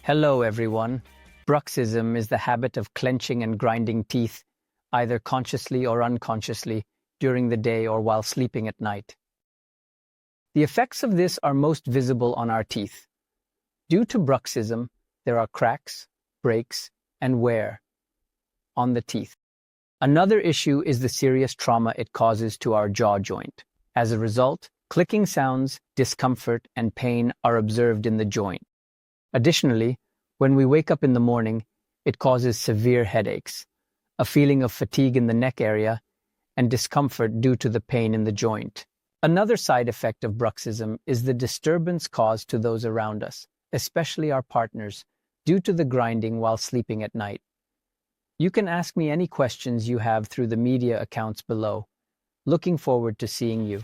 Hello, everyone. Bruxism is the habit of clenching and grinding teeth, either consciously or unconsciously, during the day or while sleeping at night. The effects of this are most visible on our teeth. Due to bruxism, there are cracks, breaks, and wear on the teeth. Another issue is the serious trauma it causes to our jaw joint. As a result, clicking sounds, discomfort, and pain are observed in the joint. Additionally, when we wake up in the morning, it causes severe headaches, a feeling of fatigue in the neck area, and discomfort due to the pain in the joint. Another side effect of bruxism is the disturbance caused to those around us, especially our partners, due to the grinding while sleeping at night. You can ask me any questions you have through the media accounts below. Looking forward to seeing you.